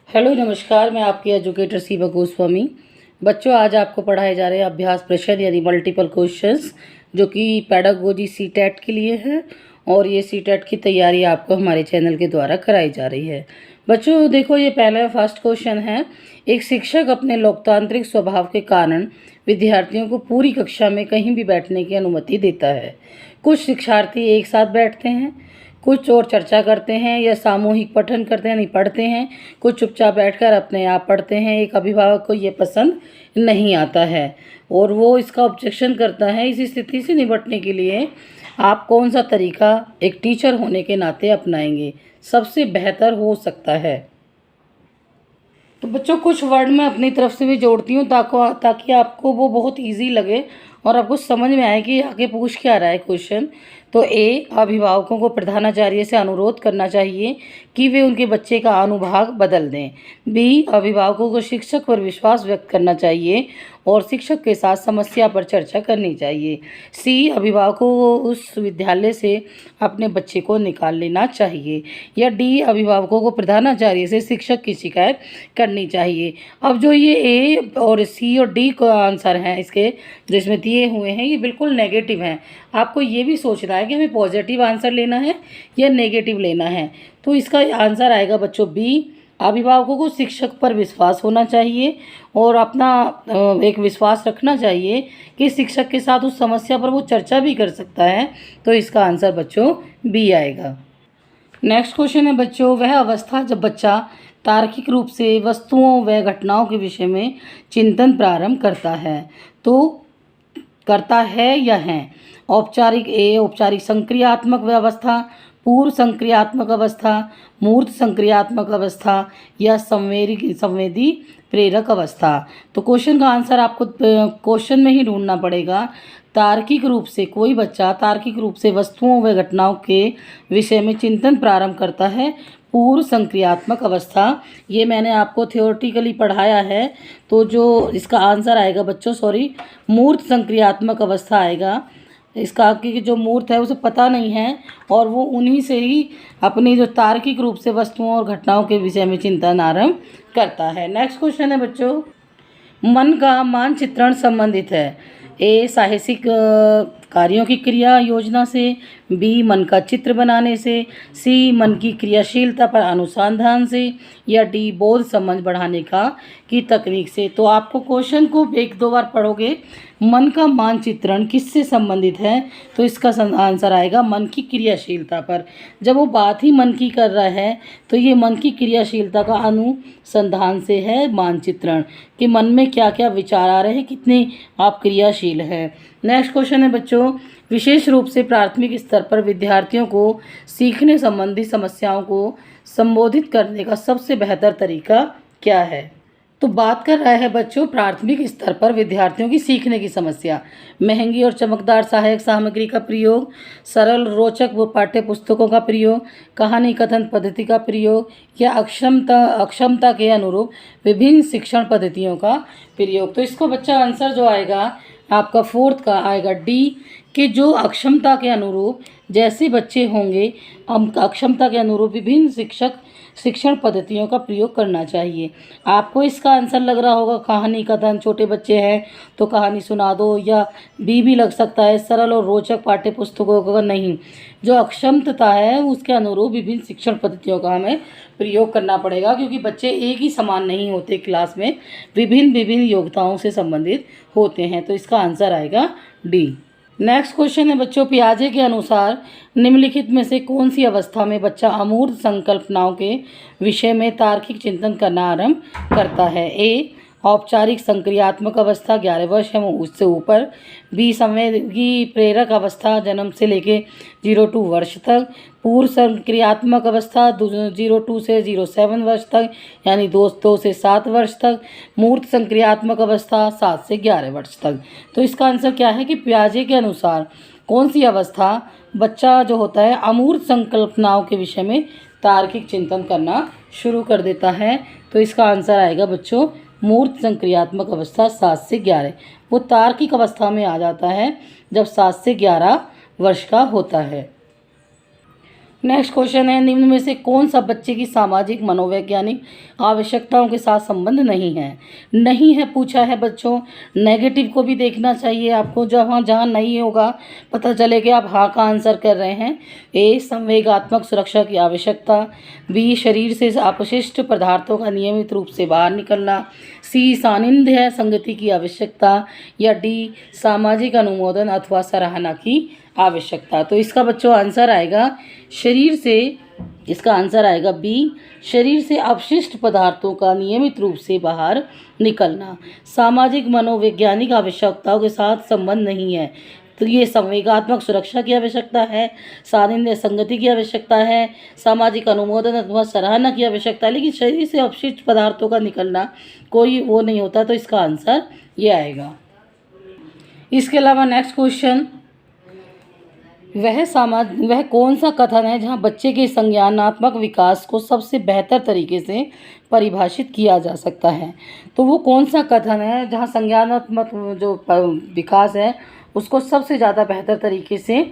Hello नमस्कार, मैं आपकी एजुकेटर सीमा गोस्वामी। बच्चों, आज आपको पढ़ाए जा रहे हैं अभ्यास प्रश्न यानी मल्टीपल क्वेश्चंस, जो कि पेडागोजी सीटेट के लिए है। और ये सीटेट की तैयारी आपको हमारे चैनल के द्वारा कराई जा रही है। बच्चों देखो, ये पहला फर्स्ट क्वेश्चन है। एक शिक्षक अपने लोकतांत्रिक स्वभाव के कारण विद्यार्थियों को पूरी कक्षा में कहीं भी बैठने की अनुमति देता है। कुछ शिक्षार्थी एक साथ बैठते हैं, कुछ और चर्चा करते हैं या सामूहिक पठन करते हैं, नहीं पढ़ते हैं, कुछ चुपचाप बैठकर अपने आप पढ़ते हैं। एक अभिभावक को ये पसंद नहीं आता है और वो इसका ऑब्जेक्शन करता है। इस स्थिति से निपटने के लिए आप कौन सा तरीका एक टीचर होने के नाते अपनाएंगे, सबसे बेहतर हो सकता है? तो बच्चों, कुछ वर्ड मैं अपनी तरफ से भी जोड़ती हूँ ताकि आपको वो बहुत इजी लगे और आपको समझ में आए कि आगे पूछ क्या रहा है क्वेश्चन। तो ए, अभिभावकों को प्रधानाचार्य से अनुरोध करना चाहिए कि वे उनके बच्चे का अनुभाग बदल दें। बी, अभिभावकों को शिक्षक पर विश्वास व्यक्त करना चाहिए और शिक्षक के साथ समस्या पर चर्चा करनी चाहिए। सी, अभिभावकों को उस विद्यालय से अपने बच्चे को निकाल लेना चाहिए। या डी, अभिभावकों को प्रधानाचार्य से शिक्षक की शिकायत करनी चाहिए। अब जो ये ए और सी और डी का आंसर हैं इसके जो इसमें दिए हुए हैं, ये बिल्कुल नेगेटिव हैं। आपको ये भी सोचना है कि हमें पॉजिटिव आंसर लेना है या नेगेटिव लेना है। तो इसका आंसर आएगा बच्चों बी, अभिभावकों को शिक्षक पर विश्वास होना चाहिए और अपना एक विश्वास रखना चाहिए कि शिक्षक के साथ उस समस्या पर वो चर्चा भी कर सकता है। तो इसका आंसर बच्चों बी आएगा। नेक्स्ट क्वेश्चन है बच्चों, वह अवस्था जब बच्चा तार्किक रूप से वस्तुओं व घटनाओं के विषय में चिंतन प्रारंभ करता है। तो करता है या है? औपचारिक ए, औपचारिक संक्रियात्मक अवस्था, पूर्व संक्रियात्मक अवस्था, मूर्त संक्रियात्मक अवस्था या संवेदी प्रेरक अवस्था। तो क्वेश्चन का आंसर आपको क्वेश्चन में ही ढूंढना पड़ेगा। तार्किक रूप से, कोई बच्चा तार्किक रूप से वस्तुओं व घटनाओं के विषय में चिंतन प्रारंभ करता है, पूर्व संक्रियात्मक अवस्था। ये मैंने आपको थियोरेटिकली पढ़ाया है। तो जो इसका आंसर आएगा बच्चों मूर्त संक्रियात्मक अवस्था आएगा। इसका आपकी जो मूर्त है उसे पता नहीं है और वो उन्हीं से ही अपनी जो तार्किक रूप से वस्तुओं और घटनाओं के विषय में चिंतन आरंभ करता है। नेक्स्ट क्वेश्चन है बच्चों, मन का मानचित्रण संबंधित है। ए, साहसिक कार्यों की क्रिया योजना से। बी, मन का चित्र बनाने से। सी, मन की क्रियाशीलता पर अनुसंधान से। या डी, बोध समझ बढ़ाने की तकनीक से। तो आपको क्वेश्चन को एक दो बार पढ़ोगे। मन का मानचित्रण किससे संबंधित है? तो इसका आंसर आएगा मन की क्रियाशीलता पर। जब वो बात ही मन की कर रहा है तो ये मन की क्रियाशीलता का अनुसंधान से है मानचित्रण, कि मन में क्या क्या विचार आ रहे हैं, कितने आप क्रियाशील हैं। नेक्स्ट क्वेश्चन है बच्चों, विशेष रूप से प्राथमिक स्तर पर विद्यार्थियों को सीखने संबंधी समस्याओं को संबोधित करने का सबसे बेहतर तरीका क्या है? तो बात कर रहा है बच्चों प्राथमिक स्तर पर विद्यार्थियों की सीखने की समस्या। महंगी और चमकदार सहायक सामग्री का प्रयोग, सरल रोचक व पाठ्य पुस्तकों का प्रयोग, कहानी कथन पद्धति का प्रयोग या अक्षमता के अनुरूप विभिन्न शिक्षण पद्धतियों का प्रयोग। तो इसको बच्चा आंसर जो आएगा आपका फोर्थ का आएगा डी, कि जो अक्षमता के अनुरूप जैसे बच्चे होंगे अक्षमता के अनुरूप विभिन्न शिक्षण पद्धतियों का प्रयोग करना चाहिए। आपको इसका आंसर लग रहा होगा कहानी कथन, छोटे बच्चे हैं तो कहानी सुना दो, या बी भी लग सकता है सरल और रोचक पाठ्य पुस्तकों का। नहीं, जो अक्षमता है उसके अनुरूप विभिन्न शिक्षण पद्धतियों का हमें प्रयोग करना पड़ेगा, क्योंकि बच्चे एक ही समान नहीं होते, क्लास में विभिन्न योग्यताओं से संबंधित होते हैं। तो इसका आंसर आएगा डी। नेक्स्ट क्वेश्चन है बच्चों, पियाजे के अनुसार निम्नलिखित में से कौन सी अवस्था में बच्चा अमूर्त संकल्पनाओं के विषय में तार्किक चिंतन करना आरंभ करता है? ए, औपचारिक संक्रियात्मक अवस्था 11 वर्ष है उससे ऊपर। बी, संवेदी प्रेरक अवस्था जन्म से लेके 0 वर्ष तक। पूर्व संक्रियात्मक अवस्था 0 से 07 वर्ष तक, यानी 2 से 7 वर्ष तक। मूर्त संक्रियात्मक अवस्था 7 से 11 वर्ष तक। तो इसका आंसर क्या है कि पियाजे के अनुसार कौन सी अवस्था बच्चा जो होता है अमूर्त संकल्पनाओं के विषय में तार्किक चिंतन करना शुरू कर देता है? तो इसका आंसर आएगा बच्चों मूर्त संक्रियात्मक अवस्था 7 से 11। वो तार्किक अवस्था में आ जाता है जब 7 से 11 वर्ष का होता है। नेक्स्ट क्वेश्चन है, निम्न में से कौन सा बच्चे की सामाजिक मनोवैज्ञानिक आवश्यकताओं के साथ संबंध नहीं है। नहीं है पूछा है बच्चों, नेगेटिव को भी देखना चाहिए आपको, जहाँ जहाँ नहीं होगा पता चले कि आप हाँ का आंसर कर रहे हैं। ए, संवेगात्मक सुरक्षा की आवश्यकता। बी, शरीर से अपशिष्ट पदार्थों का नियमित रूप से बाहर निकलना। सी, सानिध्य संगति की आवश्यकता। या डी, सामाजिक अनुमोदन अथवा सराहना की आवश्यकता। तो इसका बच्चों आंसर आएगा शरीर से, इसका आंसर आएगा बी, शरीर से अपशिष्ट पदार्थों का नियमित रूप से बाहर निकलना। सामाजिक मनोवैज्ञानिक आवश्यकताओं के साथ संबंध नहीं है, तो ये संवेगात्मक सुरक्षा की आवश्यकता है, सानिध्य संगति की आवश्यकता है, सामाजिक अनुमोदन अथवा सराहना की आवश्यकता है, लेकिन शरीर से अपशिष्ट पदार्थों का निकलना कोई वो नहीं होता। तो इसका आंसर ये आएगा। इसके अलावा नेक्स्ट क्वेश्चन, वह कौन सा कथन है जहाँ बच्चे के संज्ञानात्मक विकास को सबसे बेहतर तरीके से परिभाषित किया जा सकता है। तो वो कौन सा कथन है जहाँ संज्ञानात्मक जो विकास है उसको सबसे ज़्यादा बेहतर तरीके से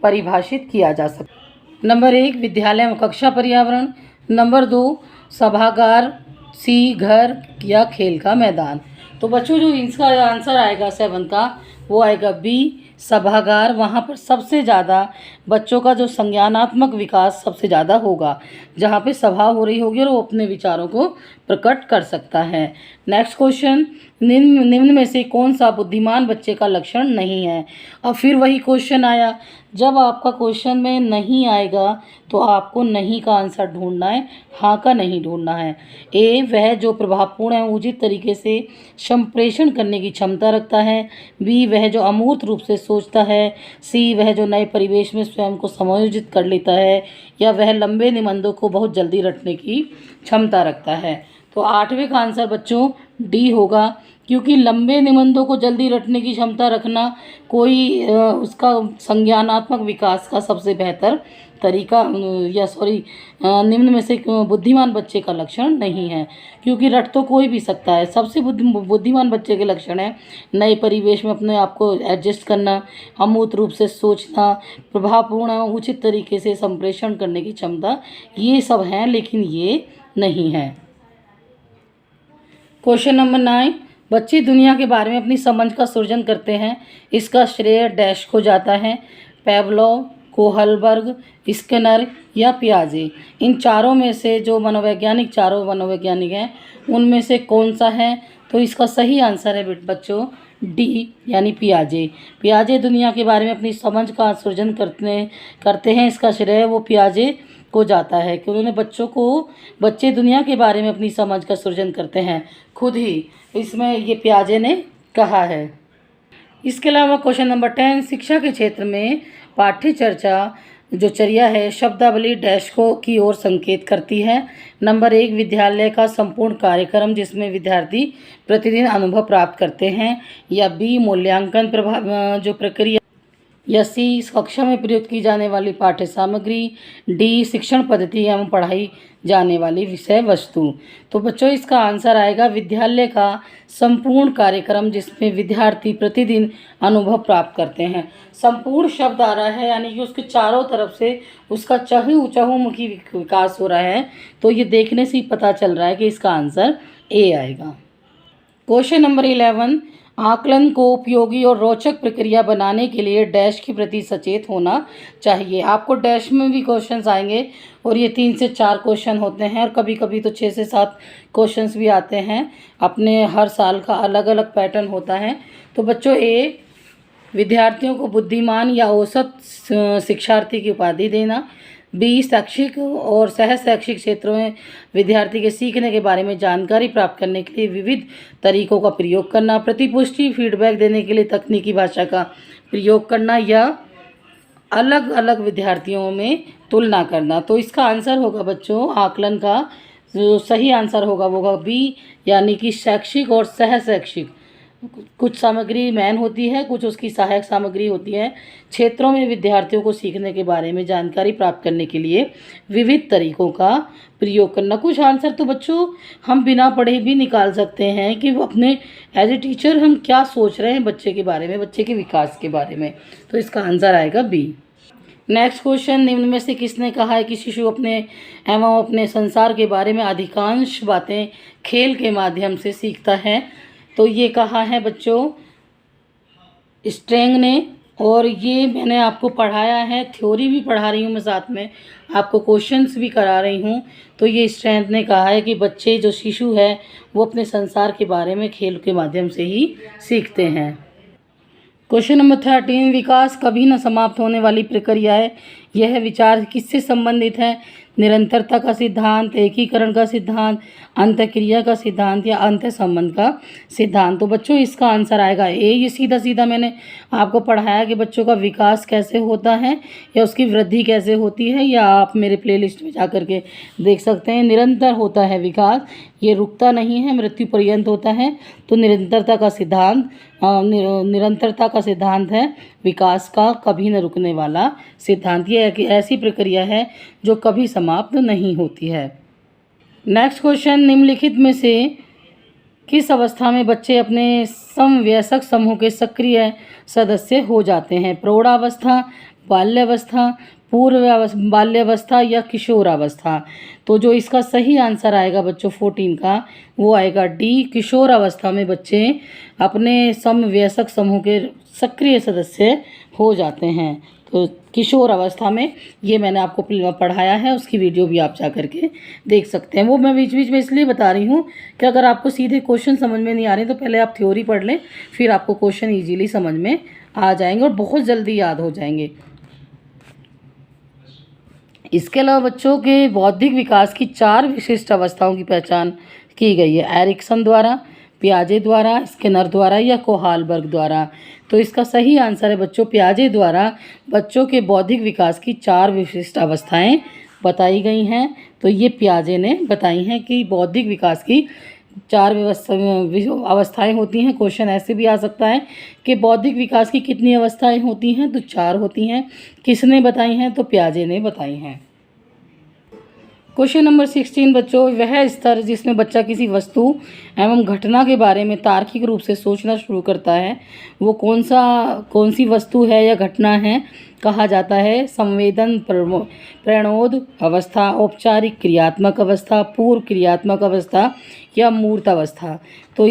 परिभाषित किया जा सकता है। नंबर 1, विद्यालय में कक्षा पर्यावरण। नंबर 2, सभागार। सी, घर या खेल का मैदान। तो बच्चों जो इसका आंसर आएगा 7 का, वो आएगा बी, सभागार। वहाँ पर सबसे ज़्यादा बच्चों का जो संज्ञानात्मक विकास सबसे ज़्यादा होगा, जहाँ पे सभा हो रही होगी और वो अपने विचारों को प्रकट कर सकता है। नेक्स्ट क्वेश्चन, निम्न में से कौन सा बुद्धिमान बच्चे का लक्षण नहीं है। अब फिर वही क्वेश्चन आया, जब आपका क्वेश्चन में नहीं आएगा तो आपको नहीं का आंसर ढूंढना है, हाँ का नहीं ढूंढना है। ए, वह जो प्रभावपूर्ण है उचित तरीके से संप्रेषण करने की क्षमता रखता है। बी, वह जो अमूर्त रूप से सोचता है। सी, वह जो नए परिवेश में स्वयं को समायोजित कर लेता है। या वह लंबे निबंधों को बहुत जल्दी रटने की क्षमता रखता है। तो 8वें का आंसर बच्चों डी होगा, क्योंकि लंबे निबंधों को जल्दी रटने की क्षमता रखना कोई उसका संज्ञानात्मक विकास का सबसे बेहतर तरीका निम्न में से बुद्धिमान बच्चे का लक्षण नहीं है, क्योंकि रट तो कोई भी सकता है। सबसे बुद्धिमान बच्चे के लक्षण है नए परिवेश में अपने आप को एडजस्ट करना, अमूर्त रूप से सोचना, प्रभावपूर्ण उचित तरीके से संप्रेषण करने की क्षमता, ये सब हैं, लेकिन ये नहीं है। क्वेश्चन नंबर 9, बच्चे दुनिया के बारे में अपनी समझ का सृजन करते हैं, इसका श्रेय डैश को जाता है। पेवलोव, कोहलबर्ग, स्किनर या पियाजे। इन चारों में से जो चारों मनोवैज्ञानिक हैं उनमें से कौन सा है। तो इसका सही आंसर है बच्चों डी, यानी पियाजे। पियाजे दुनिया के बारे में अपनी समझ का सृजन करते हैं, इसका श्रेय वो पियाजे को जाता है कि उन्होंने बच्चे दुनिया के बारे में अपनी समझ का सृजन करते हैं, खुद ही इसमें ये पियाजे ने कहा है। इसके अलावा क्वेश्चन नंबर 10, शिक्षा के क्षेत्र में पाठ्य चर्चा जो चर्या है शब्दावली डैश को की ओर संकेत करती है। नंबर 1, विद्यालय का संपूर्ण कार्यक्रम जिसमें विद्यार्थी प्रतिदिन अनुभव प्राप्त करते हैं। या बी, मूल्यांकन जो प्रक्रिया। या सी, इस कक्षा में प्रयुक्त की जाने वाली पाठ्य सामग्री। डी, शिक्षण पद्धति एवं पढ़ाई जाने वाली विषय वस्तु। तो बच्चों इसका आंसर आएगा विद्यालय का संपूर्ण कार्यक्रम जिसमें विद्यार्थी प्रतिदिन अनुभव प्राप्त करते हैं। संपूर्ण शब्द आ रहा है, यानी कि उसके चारों तरफ से उसका चहुमुखी विकास हो रहा है, तो ये देखने से ही पता चल रहा है कि इसका आंसर ए आएगा। क्वेश्चन नंबर 11, आकलन को उपयोगी और रोचक प्रक्रिया बनाने के लिए डैश के प्रति सचेत होना चाहिए। आपको डैश में भी क्वेश्चंस आएंगे और ये 3 से 4 क्वेश्चन होते हैं और कभी कभी तो 6 से 7 क्वेश्चंस भी आते हैं। अपने हर साल का अलग अलग पैटर्न होता है। तो बच्चों ए, विद्यार्थियों को बुद्धिमान या औसत शिक्षार्थी की उपाधि देना। बी, शैक्षिक और सह शैक्षिक क्षेत्रों में विद्यार्थी के सीखने के बारे में जानकारी प्राप्त करने के लिए विविध तरीकों का प्रयोग करना। प्रतिपुष्टि फीडबैक देने के लिए तकनीकी भाषा का प्रयोग करना। या अलग अलग विद्यार्थियों में तुलना करना। तो इसका आंसर होगा बच्चों आकलन का जो सही आंसर होगा वो होगा बी, यानी कि शैक्षिक और सह शैक्षिक। कुछ सामग्री मैन होती है, कुछ उसकी सहायक सामग्री होती है। क्षेत्रों में विद्यार्थियों को सीखने के बारे में जानकारी प्राप्त करने के लिए विविध तरीकों का प्रयोग करना। कुछ आंसर तो बच्चों हम बिना पढ़े भी निकाल सकते हैं कि वो अपने एज ए टीचर हम क्या सोच रहे हैं बच्चे के बारे में, बच्चे के विकास के बारे में। तो इसका आंसर आएगा बी। नेक्स्ट क्वेश्चन, निम्न में से किसने कहा है कि शिशु अपने एवं अपने संसार के बारे में अधिकांश बातें खेल के माध्यम से सीखता है? तो ये कहा है बच्चों स्ट्रेंग ने, और ये मैंने आपको पढ़ाया है, थ्योरी भी पढ़ा रही हूँ मैं, साथ में आपको क्वेश्चंस भी करा रही हूँ। तो ये स्ट्रेंग ने कहा है कि बच्चे जो शिशु है वो अपने संसार के बारे में खेल के माध्यम से ही सीखते हैं। क्वेश्चन नंबर 13, विकास कभी न समाप्त होने वाली प्रक्रिया है, यह विचार किससे संबंधित है? निरंतरता का सिद्धांत, एकीकरण का सिद्धांत, अंतःक्रिया का सिद्धांत या अंतः संबंध का सिद्धांत? तो बच्चों इसका आंसर आएगा ए। ये सीधा सीधा मैंने आपको पढ़ाया कि बच्चों का विकास कैसे होता है या उसकी वृद्धि कैसे होती है, या आप मेरे प्लेलिस्ट में जा कर के देख सकते हैं। निरंतर होता है विकास, ये रुकता नहीं है, मृत्यु पर्यंत होता है। तो निरंतरता का सिद्धांत निरंतरता का सिद्धांत है विकास का कभी न रुकने वाला सिद्धांत। ये एक ऐसी प्रक्रिया है जो कभी समाप्त नहीं होती है। नेक्स्ट क्वेश्चन, निम्नलिखित में से किस अवस्था में बच्चे अपने समवयस्क समूह के सक्रिय सदस्य हो जाते हैं? प्रौढ़ावस्था, बाल्यावस्था, पूर्व बाल्यावस्था या किशोरावस्था? तो जो इसका सही आंसर आएगा बच्चों 14 का, वो आएगा डी। किशोरावस्था में बच्चे अपने समवयस्क समूह के सक्रिय सदस्य हो जाते हैं। तो किशोर अवस्था में ये मैंने आपको पढ़ाया है, उसकी वीडियो भी आप जा करके देख सकते हैं। वो मैं बीच बीच में इसलिए बता रही हूँ कि अगर आपको सीधे क्वेश्चन समझ में नहीं आ रहे तो पहले आप थ्योरी पढ़ लें, फिर आपको क्वेश्चन ईजीली समझ में आ जाएंगे और बहुत जल्दी याद हो जाएंगे। इसके अलावा बच्चों के बौद्धिक विकास की 4 विशिष्ट अवस्थाओं की पहचान की गई है, एरिक्सन द्वारा, पियाजे द्वारा, स्किनर द्वारा या कोहालबर्ग द्वारा। तो इसका सही आंसर है बच्चों पियाजे द्वारा बच्चों के बौद्धिक विकास की 4 विशिष्ट अवस्थाएं बताई गई हैं। तो ये पियाजे ने बताई हैं कि बौद्धिक विकास की 4 अवस्थाएं होती हैं। क्वेश्चन ऐसे भी आ सकता है कि बौद्धिक विकास की कितनी अवस्थाएं होती हैं? तो 4 होती हैं। किसने बताई हैं? तो पियाजे ने बताई हैं। क्वेश्चन नंबर 16 बच्चों, वह स्तर जिसमें बच्चा किसी वस्तु एवं घटना के बारे में तार्किक रूप से सोचना शुरू करता है, वो कौन सी वस्तु है या घटना है कहा जाता है? संवेदन प्रणोद अवस्था, औपचारिक क्रियात्मक अवस्था, पूर्व क्रियात्मक अवस्था या मूर्त अवस्था? तो